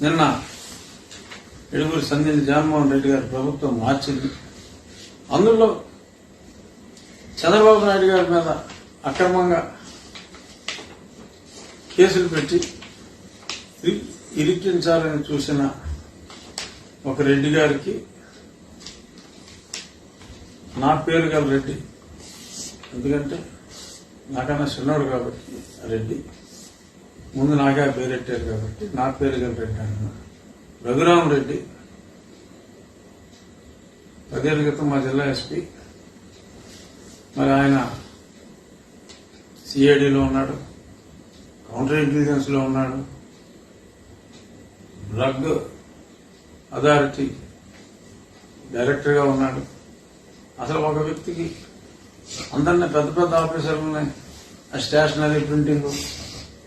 నిన్న ఎడుగురు సంధిని జగన్మోహన్ రెడ్డి గారి ప్రభుత్వం మార్చింది. అందులో చంద్రబాబు నాయుడు గారి మీద అక్రమంగా కేసులు పెట్టి ఇరికించాలని చూసిన ఒక రెడ్డి గారికి నా పేరు గల రెడ్డి, ఎందుకంటే నాకన్నా చిన్నోడు కాబట్టి రెడ్డి, ముందు నాకే పేరెట్టారు కాబట్టి నా పేరు గల రెడ్డి అంటున్నా. రఘురామరెడ్డి 10 ఏళ్ల క్రితం మా జిల్లా ఎస్పీ, మరి ఆయన సిఐడిలో ఉన్నాడు, కౌంటర్ ఇంటెలిజెన్స్ లో ఉన్నాడు, డ్రగ్ అథారిటీ డైరెక్టర్ గా ఉన్నాడు. అసలు ఒక వ్యక్తికి అందరినీ పెద్ద పెద్ద ఆఫీసర్లని స్టేషనరీ ప్రింటింగ్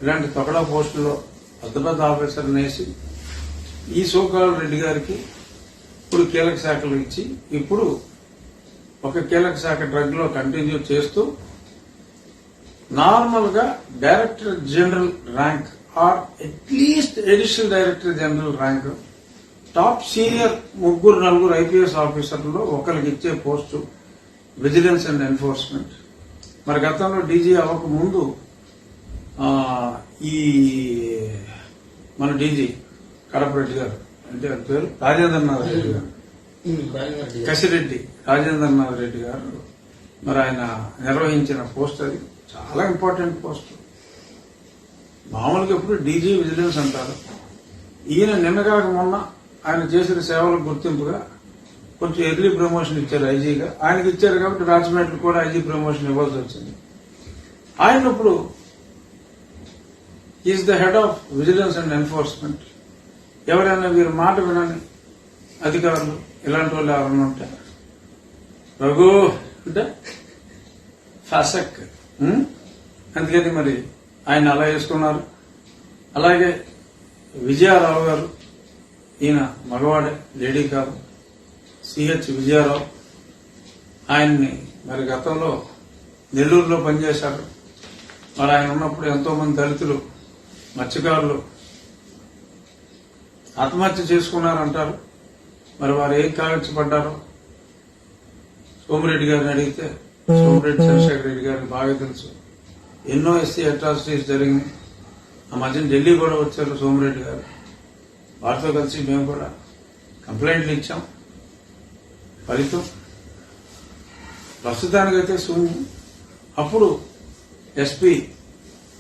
ఇలాంటి తొకడా పోస్టుల్లో పెద్ద పెద్ద ఆఫీసర్ని వేసి ఈ సోకాల్ రెడ్డి గారికి ఇప్పుడు కీలక శాఖలు ఇచ్చి ఇప్పుడు ఒక కీలక శాఖ డ్రగ్ లో కంటిన్యూ చేస్తూ నార్మల్ గా director general rank or at least additional director general rank top senior 3-4 IPS ఆఫీసర్లలో ఒకరికి ఇచ్చే పోస్టు విజిలెన్స్ అండ్ ఎన్ఫోర్స్మెంట్. మరి గతంలో డీజీ అవ్వక ముందు ఈ మన డీజీ కడపరెడ్డి గారు, అంటే ఆయన పేరు రాజేంద్రనాథ్ రెడ్డి గారు, కసిరెడ్డి రాజేంద్రనాథ్ రెడ్డి గారు, మరి ఆయన నిర్వహించిన పోస్ట్ అది చాలా ఇంపార్టెంట్ పోస్ట్. మామూలుగా ఎప్పుడు డీజీ విజిలెన్స్ అంటారు. ఈయన నిన్నగాక మొన్న ఆయన చేసిన సేవలకు గుర్తింపుగా కొంచెం ఎర్లీ ప్రమోషన్ ఇచ్చారు ఐజీగా. ఆయనకి ఇచ్చారు కాబట్టి రాజమండ్రి కూడా ఐజీ ప్రమోషన్ ఇవ్వాల్సి వచ్చింది. ఆయన ఇప్పుడు is the head of vigilance and enforcement. ఎవరైనా వీరి మాట వినని అధికారులు ఇలాంటి వాళ్ళు ఎవరైనా ఉంటారు, రఘు అంటే ఫాసక్, అందుకని మరి ఆయన అలా వేసుకున్నారు. అలాగే విజయారావు గారు, ఈయన మగవాడే, లేడీ కాదు, సిహెచ్ విజయారావు. ఆయన్ని మరి గతంలో నెల్లూరులో పనిచేశారు. మరి ఆయన ఉన్నప్పుడు ఎంతో మంది దళితులు మత్స్యకారులు ఆత్మహత్య చేసుకున్నారంటారు. మరి వారు ఏం కావించబడ్డారో సోమిరెడ్డి గారిని అడిగితే సోమిరెడ్డి చంద్రశేఖర్ రెడ్డి గారికి బాగా తెలుసు. ఎన్నో ఎస్సీ అట్రాసిటీస్ జరిగినాయి. ఆ మధ్యన ఢిల్లీ కూడా వచ్చారు సోమిరెడ్డి గారు. వారితో కలిసి మేము కూడా కంప్లైంట్లు ఇచ్చాం. ఫలితం ప్రస్తుతానికైతే శూన్యం. అప్పుడు ఎస్పీ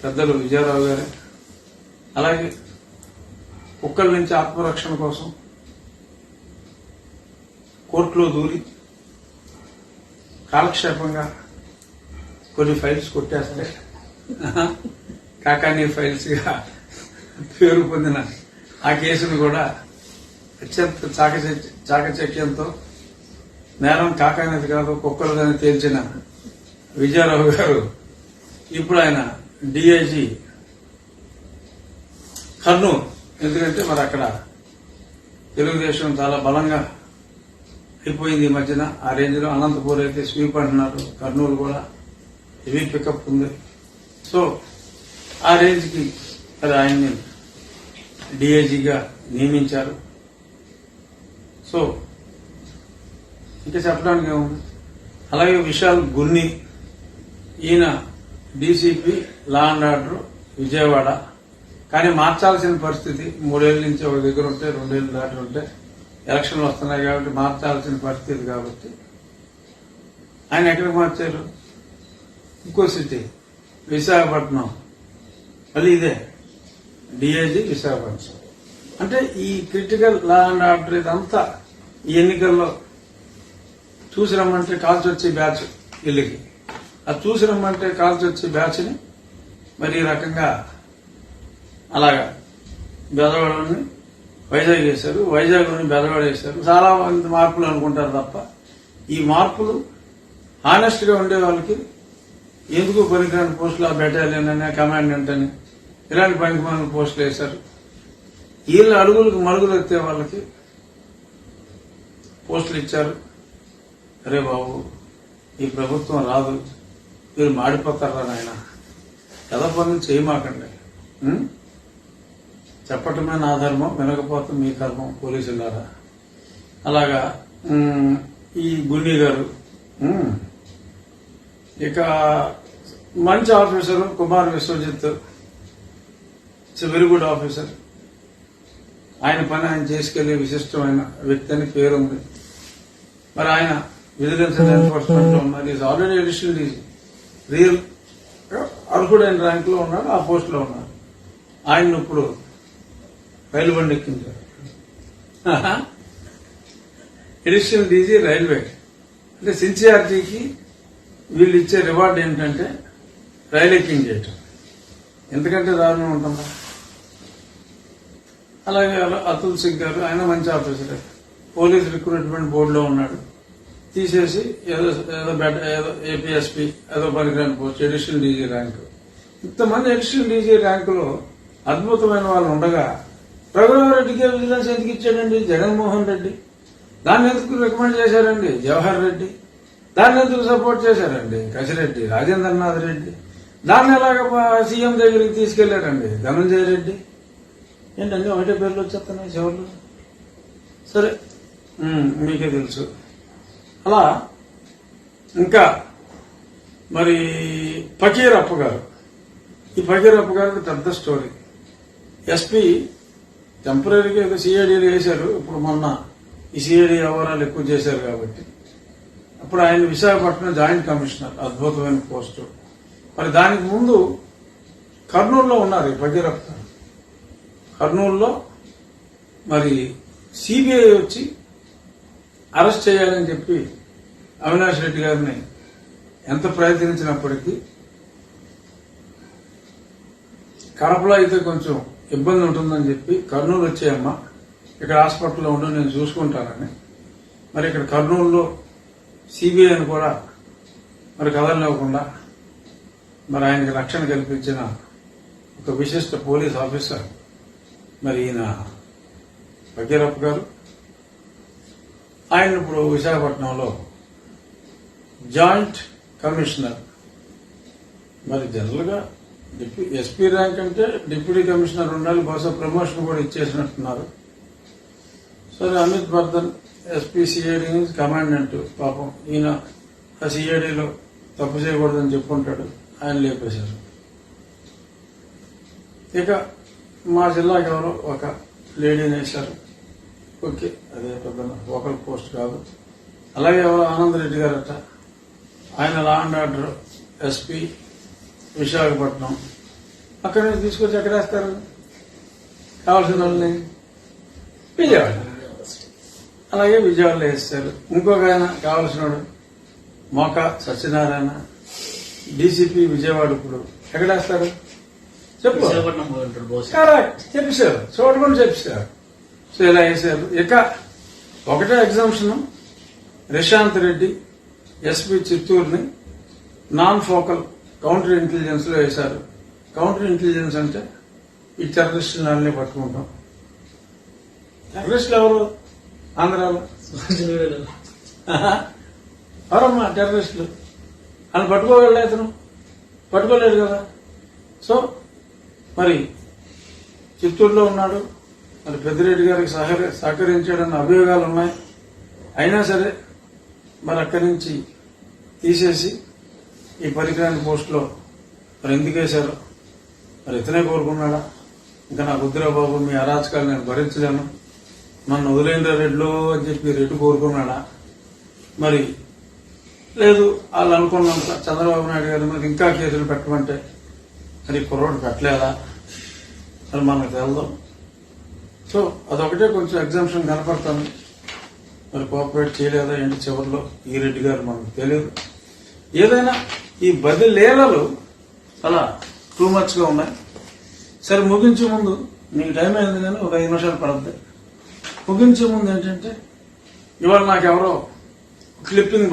పెద్దలు విజయరావు గారే, అలాగే కుక్కల నుంచి ఆత్మరక్షణ కోసం కోర్టులో దూరి కాలక్షేపంగా కొన్ని ఫైల్స్ కొట్టేస్తే కాకానీ ఫైల్స్ గా పేరు పొందిన ఆ కేసును కూడా అత్యంత చాకచక్యంతో నేరం కాకానేది కాదు కుక్కలుగానే తేల్చిన విజయరావు గారు ఇప్పుడు ఆయన డిఐజీ కర్నూలు. ఎందుకంటే మరి అక్కడ తెలుగుదేశం చాలా బలంగా అయిపోయింది ఈ మధ్యన. ఆ రేంజ్ లో అనంతపూర్ అయితే స్వీప్ అంటున్నారు, కర్నూలు కూడా హెవీ పికప్ ఉంది. సో ఆ రేంజ్ కి మరి ఆయన్ని డిఐజీగా నియమించారు. సో ఇంకా చెప్పడానికి ఏముంది. అలాగే విశాల్ గున్ని, ఈయన DCP law and order Vijayawada. కానీ మార్చాల్సిన పరిస్థితి 3 ఏళ్ల నుంచి ఒక దగ్గర ఉంటే 2 ఏళ్లు దాటి ఉంటే ఎలక్షన్లు వస్తున్నాయి కాబట్టి మార్చాల్సిన పరిస్థితి కాబట్టి ఆయన ఎక్కడికి మార్చారు? ఇంకో సిటీ విశాఖపట్నం. మళ్ళీ ఇదే డిఐజీ విశాఖపట్నం. అంటే ఈ క్రిటికల్ లా అండ్ ఆర్డర్ ఇదంతా ఈ ఎన్నికల్లో చూసి రమ్మంటే కాల్చి వచ్చే బ్యాచ్ వీళ్ళకి. అది చూసి రమ్మంటే కాల్చి వచ్చే బ్యాచ్ ని మరి ఈ రకంగా అలాగా బెదవాడని వైజాగ్ వేశారు, వైజాగ్ లోని బెదవాడ వేశారు. చాలా మంది మార్పులు అనుకుంటారు తప్ప ఈ మార్పులు హానెస్ట్ గా ఉండే వాళ్ళకి ఎందుకు పనికిరాని పోస్టులు, ఆ బెటాలియన్ అని, కమాండెంట్ అని ఇలాంటి పనికిమాలిన పోస్టులు వేశారు. వీళ్ళ అడుగులకు మరుగులు ఎత్తే వాళ్ళకి పోస్టులు ఇచ్చారు. అరే బాబు, ఈ ప్రభుత్వం రాదు, మీరు మాడిపోతారా నాయన, కథ పనులు చేయమాకండి. చెప్పటమే నా ధర్మం, వినకపోతే మీ కర్మం పోలీసులారా. అలాగా ఈ గుండి గారు ఇక మంచి officer Kumar Vishwajit, it's very good officer. ఆయన పని ఆయన చేసుకెళ్లే విశిష్టమైన వ్యక్తి అని పేరుంది. మరి ఆయన విజిలెన్స్ అండ్ ఎన్ఫోర్స్మెంట్ లో ఉన్నారు. Is already additional DG, real అర్హుడైన ర్యాంక్ లో ఉన్నాడు, ఆ పోస్ట్ లో ఉన్నాడు. ఆయన ఇప్పుడు రైలు బండి ఎక్కించారు. అడిషనల్ డీజీ రైల్వే అంటే సిన్సియారిటీకి వీళ్ళు ఇచ్చే రివార్డ్ ఏంటంటే రైలు ఎక్కింగ్ చేయటం. ఎందుకంటే దారుణం ఉంటుందా? అలాగే అతుల్ సింగ్ గారు, ఆయన మంచి ఆఫీసర్, పోలీస్ రిక్రూట్మెంట్ బోర్డులో ఉన్నాడు. తీసేసి ఏదో ఏపీఎస్పీ ఏదో పనికిరాని పోస్ట్, అడిషనల్ డీజీ ర్యాంకు. ఇంతమంది అడిషనల్ డీజీ ర్యాంకులో అద్భుతమైన వాళ్ళు ఉండగా రఘురామరెడ్డికి విజిలెన్స్ ఎందుకు ఇచ్చాడండి జగన్మోహన్ రెడ్డి? దాన్ని ఎందుకు రికమెండ్ చేశారండి జవహర్ రెడ్డి? దాన్ని ఎందుకు సపోర్ట్ చేశారండి కసిరెడ్డి, రాజేంద్రనాథ్ రెడ్డి? దాన్ని ఎలాగ సీఎం దగ్గరికి తీసుకెళ్లారండి ధనంజయ రెడ్డి? ఏంటంటే ఒకటే పేర్లు వచ్చేస్తున్నాయి చివర్లు. సరే, మీకే తెలుసు. అలా ఇంకా మరి ఫకీరప్ప గారు, ఈ ఫకీరప్ప గారికి పెద్ద స్టోరీ. ఎస్పీ టెంపరీగా ఏదో సిఐడీలు వేశారు. ఇప్పుడు మొన్న ఈ సిఐడి వ్యవహారాలు ఎక్కువ చేశారు కాబట్టి అప్పుడు ఆయన విశాఖపట్నం జాయింట్ కమిషనర్, అద్భుతమైన పోస్టు. మరి దానికి ముందు కర్నూలులో ఉన్నారు ఈ ఫకీరప్ప గారు. కర్నూలులో మరి సిబిఐ వచ్చి అరెస్ట్ చేయాలని చెప్పి అవినాష్ రెడ్డి గారిని ఎంత ప్రయత్నించినప్పటికీ కడపలో అయితే కొంచెం ఇబ్బంది ఉంటుందని చెప్పి కర్నూలు వచ్చేయమ్మా, ఇక్కడ హాస్పిటల్లో ఉండి నేను చూసుకుంటానని మరి ఇక్కడ కర్నూలులో సిబిఐని కూడా మరి కదలనివ్వకుండా మరి ఆయనకి రక్షణ కల్పించిన ఒక విశిష్ట పోలీస్ ఆఫీసర్ మరి ఈయన ఫకీరప్ప గారు. ఆయన ఇప్పుడు విశాఖపట్నంలో జాయింట్ కమిషనర్. మరి జనరల్ గా ఎస్పీ ర్యాంక్ అంటే డిప్యూటీ కమిషనర్ ఉండాలి, బహుశా ప్రమోషన్ కూడా ఇచ్చేసినట్టున్నారు. సరే, Amit Bardhan SP CID commandant, పాపం ఈయన ఆ సిఐడిలో తప్పు చేయకూడదని చెప్పుకుంటాడు, ఆయన లేపేశారు. ఇక మా జిల్లాకి ఎవరో ఒక లేడీని వేశారు. ఓకే, అదే పెద్ద లోకల్ పోస్ట్ కాదు. అలాగే ఎవరో ఆనంద్ రెడ్డి గారట, ఆయన law and order SP Visakhapatnam. అక్కడి నుంచి తీసుకొచ్చి ఎక్కడ వేస్తారు కావాల్సిన వాళ్ళని? విజయవాడ. అలాగే విజయవాడలో వేస్తారు. ఇంకొక ఆయన కావాల్సినవాడు మోకా సత్యనారాయణ, డీసీపీ విజయవాడ. ఇప్పుడు ఎక్కడ వేస్తారు చెప్పు? కరెక్ట్ చెప్పేశారు, చూడకుండా చెప్పేశారు. సో ఇలా వేశారు. ఇక ఒకటే ఎగ్జామ్షన్, రిషాంత్ రెడ్డి ఎస్పీ చిత్తూరుని నాన్ ఫోకల్ కౌంటర్ ఇంటెలిజెన్స్ లో వేశారు. కౌంటర్ ఇంటెలిజెన్స్ అంటే ఈ టెర్రరిస్టులని పట్టుకుంటాం. టెర్రరిస్టులు ఎవరు ఆంధ్రాలో? ఎవరమ్మా టెర్రరిస్టులు? అని పట్టుకోగలడు అతను? పట్టుకోలేడు కదా. సో మరి చిత్తూరులో ఉన్నాడు, మరి పెద్దిరెడ్డి గారికి సహకరించాడన్న అభియోగాలు ఉన్నాయి. అయినా సరే మరి అక్కడి నుంచి తీసేసి ఈ పరికరాని పోస్టులో మరి ఎందుకు వేశారు? మరి ఇతనే కోరుకున్నాడా? ఇంకా నాకు వద్దురా బాబు మీ అరాచకాలు నేను భరించలేను, నన్ను వదిలేంద్ర రెడ్లో అని చెప్పి రెడ్డి కోరుకున్నాడా? మరి లేదు, వాళ్ళు అనుకున్నంత చంద్రబాబు నాయుడు గారు మరి ఇంకా కేసులు పెట్టమంటే మరి కుర్రోడు పెట్టలేదా? మరి మనకు తెలదాం. సో అదొకటే కొంచెం ఎగ్జామ్షన్ కనపడుతుంది. మరి కోఆపరేట్ చేయలేదా ఏంటి చివరిలో ఈ రెడ్డి గారు మనకు తెలియదు. ఏదైనా ఈ బదిలీలలు అలా టూ మచ్ గా ఉన్నాయి. సరే, ముగించే ముందు మీకు టైం అయింది కానీ ఒక 5 నిమిషాలు పడుతుంది. ముగించే ముందు ఏంటంటే ఇవాళ నాకెవరో క్లిప్పింగ్